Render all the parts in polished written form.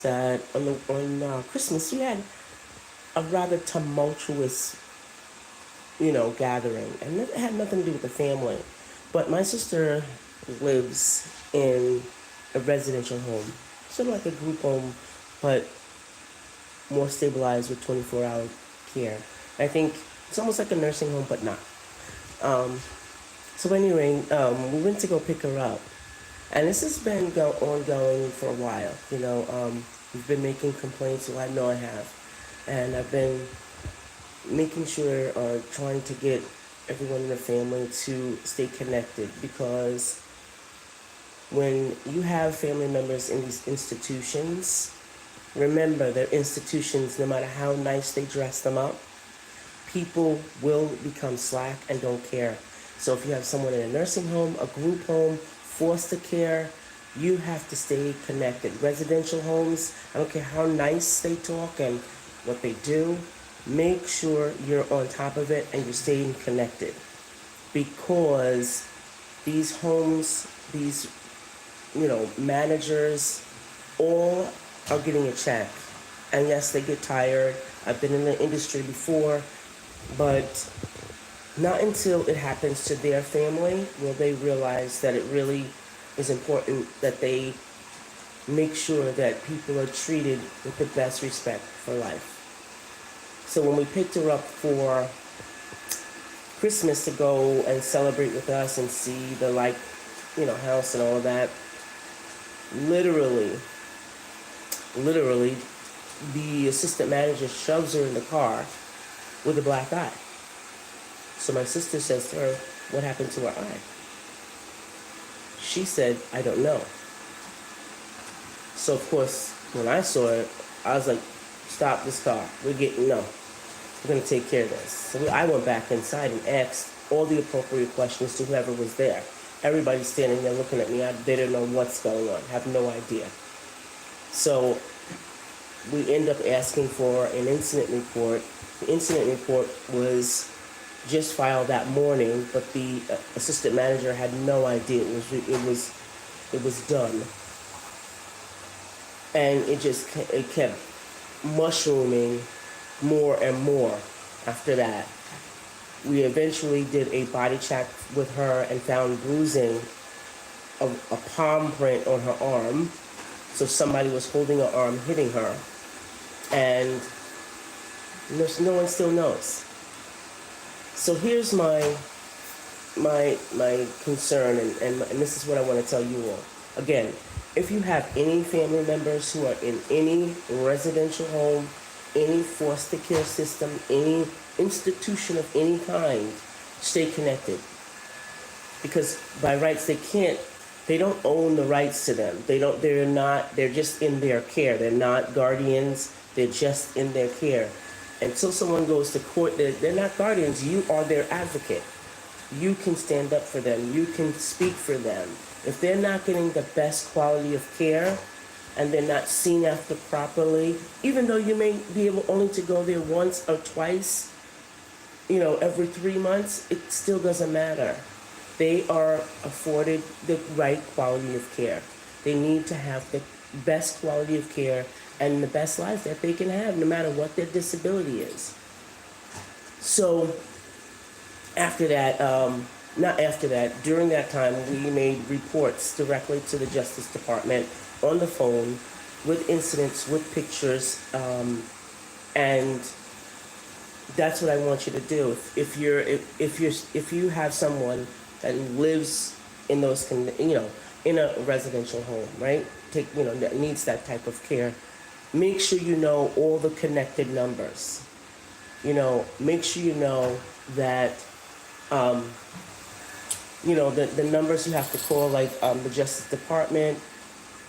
that on Christmas we had a rather tumultuous, gathering, and it had nothing to do with the family. But my sister lives in a residential home, sort of like a group home, but more stabilized with 24-hour care. I think it's almost like a nursing home, but not. Um, so anyway, we went to go pick her up, and this has been ongoing for a while. We've been making complaints, so I know I have, and I've been making sure or trying to get everyone in the family to stay connected, because when you have family members in these institutions, remember they're institutions. No matter how nice they dress them up, people will become slack and don't care. So if you have someone in a nursing home, a group home, foster care, you have to stay connected. Residential homes, I don't care how nice they talk and what they do, make sure you're on top of it and you're staying connected, because these homes, these managers, all are getting a check. And yes, they get tired. I've been in the industry before, but not until it happens to their family will they realize that it really is important that they make sure that people are treated with the best respect for life. So when we picked her up for Christmas to go and celebrate with us and see the house and all of that, literally, the assistant manager shoves her in the car with a black eye. So my sister says to her, "What happened to her eye?" She said, "I don't know." So of course, when I saw it, I was like, "Stop this car. We're going to take care of this." So I went back inside and asked all the appropriate questions to whoever was there. Everybody's standing there looking at me. They don't know what's going on. Have no idea. So we end up asking for an incident report. The incident report was just filed that morning, but the assistant manager had no idea it was done, and it kept mushrooming more and more. After that, we eventually did a body check with her and found bruising of a palm print on her arm. So somebody was holding her arm, hitting her, and no one still knows. So here's my concern, and this is what I want to tell you all. Again, if you have any family members who are in any residential home, any foster care system, any institution of any kind, stay connected. Because by rights they don't own the rights to them. They're just in their care. They're not guardians, they're just in their care. Until someone goes to court, they're not guardians. You are their advocate. You can stand up for them. You can speak for them. If they're not getting the best quality of care and they're not seen after properly, even though you may be able only to go there once or twice, every 3 months, it still doesn't matter. They are afforded the right quality of care. They need to have the best quality of care and the best life that they can have, no matter what their disability is. So during that time, we made reports directly to the Justice Department on the phone with incidents, with pictures, and that's what I want you to do. If you have someone that lives in in a residential home, right? That needs that type of care. Make sure you know all the connected numbers. Make sure you know that, the numbers you have to call, like the Justice Department,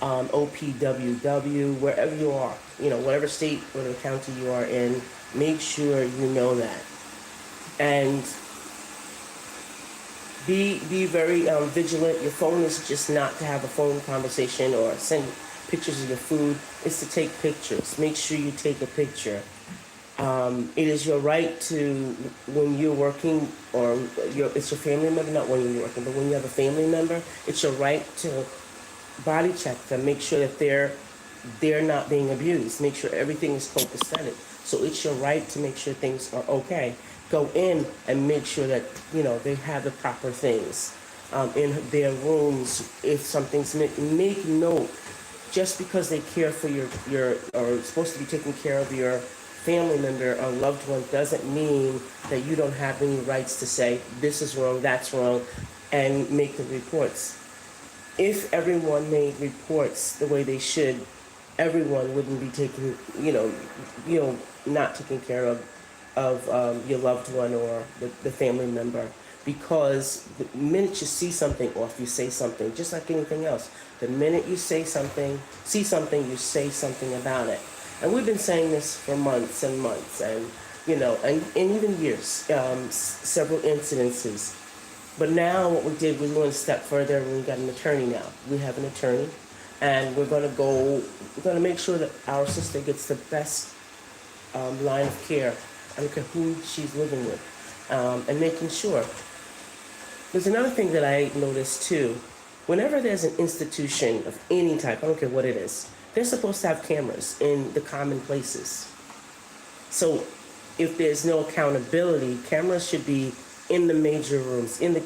OPWW, wherever you are, whatever state or county you are in, make sure you know that. And be very vigilant. Your phone is just not to have a phone conversation or send pictures of your food. It's to take pictures. Make sure you take a picture. It is your right to, when you're working, or it's your family member, not when you're working, but when you have a family member, it's your right to body check them, make sure that they're they're not being abused. Make sure everything is copacetic. So it's your right to make sure things are okay. Go in and make sure that they have the proper things in their rooms. If something's make note. Just because they care for your or supposed to be taking care of your family member or loved one doesn't mean that you don't have any rights to say this is wrong, that's wrong, and make the reports. If everyone made reports the way they should, everyone wouldn't be taking, not taking care of your loved one or the family member. Because the minute you see something or if you say something, just like anything else, the minute you say something, see something, you say something about it. And we've been saying this for months and months, and and even years, several incidences. But now what we did, we went a step further and we got an attorney now. We have an attorney, and we're going to make sure that our sister gets the best line of care. I don't care who she's living with, and making sure. There's another thing that I noticed too. Whenever there's an institution of any type, I don't care what it is, they're supposed to have cameras in the common places. So if there's no accountability, cameras should be in the major rooms, in the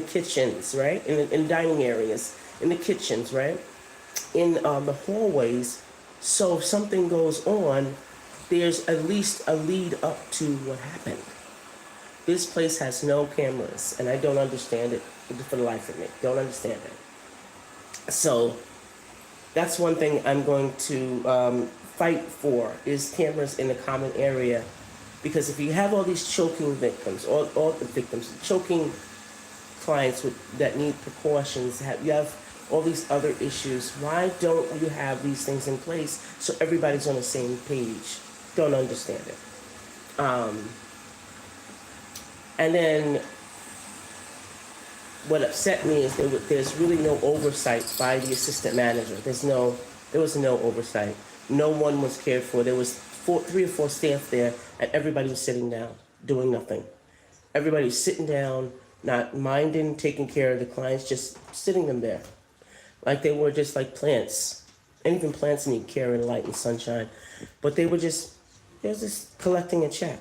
kitchens, right? In dining areas, in the kitchens, right? In the hallways. So if something goes on, there's at least a lead up to what happened. This place has no cameras, and I don't understand it for the life of me. Don't understand it. So that's one thing I'm going to fight for is cameras in the common area, because if you have all these choking victims, all the victims, choking clients that need precautions, you have all these other issues. Why don't you have these things in place so everybody's on the same page? Don't understand it. And then what upset me is there's really no oversight by the assistant manager. There was no oversight. No one was cared for. There was 3 or 4 staff there, and everybody was sitting down, doing nothing. Everybody was sitting down, not minding, taking care of the clients, just sitting them there, like they were just like plants. And even plants need care and light and sunshine, but they were just collecting a check.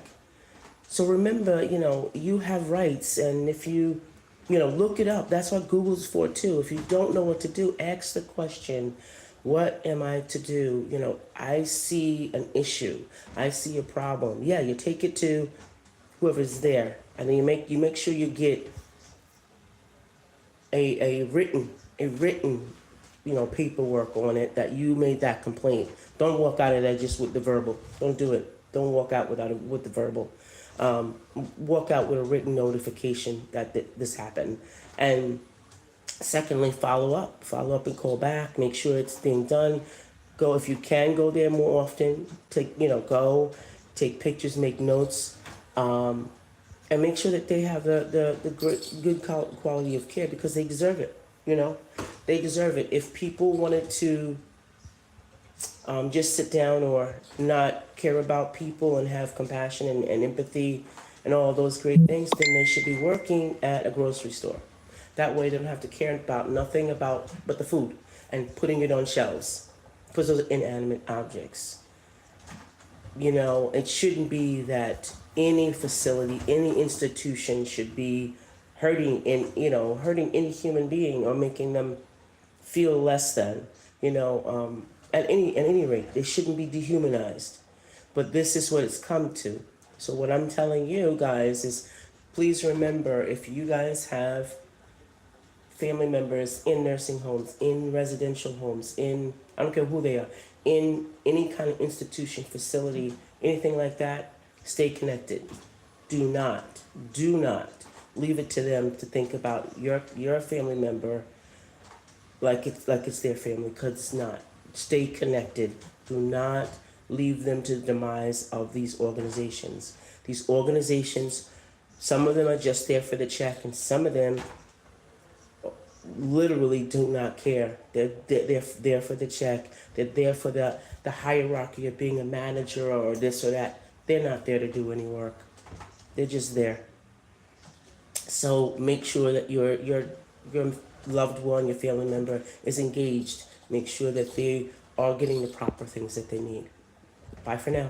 So remember, you have rights, and if you look it up. That's what Google's for too. If you don't know what to do, ask the question, what am I to do? I see an issue. I see a problem. Yeah, you take it to whoever's there, and then you make sure you get a written paperwork on it that you made that complaint. Don't walk out of there just with the verbal. Don't do it. Don't walk out with the verbal. Walk out with a written notification that this happened. And secondly, follow up and call back. Make sure it's being done. Go, if you can, go there more often. Go take pictures, make notes, and make sure that they have the good quality of care, because they deserve it. They deserve it. If people wanted to just sit down or not care about people and have compassion and empathy and all those great things, then they should be working at a grocery store. That way they don't have to care about nothing but the food and putting it on shelves, because those are inanimate objects. It shouldn't be that any facility, any institution should be hurting any human being or making them feel less than. At any rate, they shouldn't be dehumanized. But this is what it's come to. So what I'm telling you guys is, please remember, if you guys have family members in nursing homes, in residential homes, I don't care who they are, in any kind of institution, facility, anything like that, stay connected. Do not leave it to them to think about your family member like it's their family, because it's not. Stay connected. Do not leave them to the demise of these organizations. These organizations, some of them are just there for the check, and some of them literally do not care. They're there for the check. They're there for the hierarchy of being a manager or this or that. They're not there to do any work. They're just there. So make sure that your loved one, your family member is engaged. Make sure that they are getting the proper things that they need. Bye for now.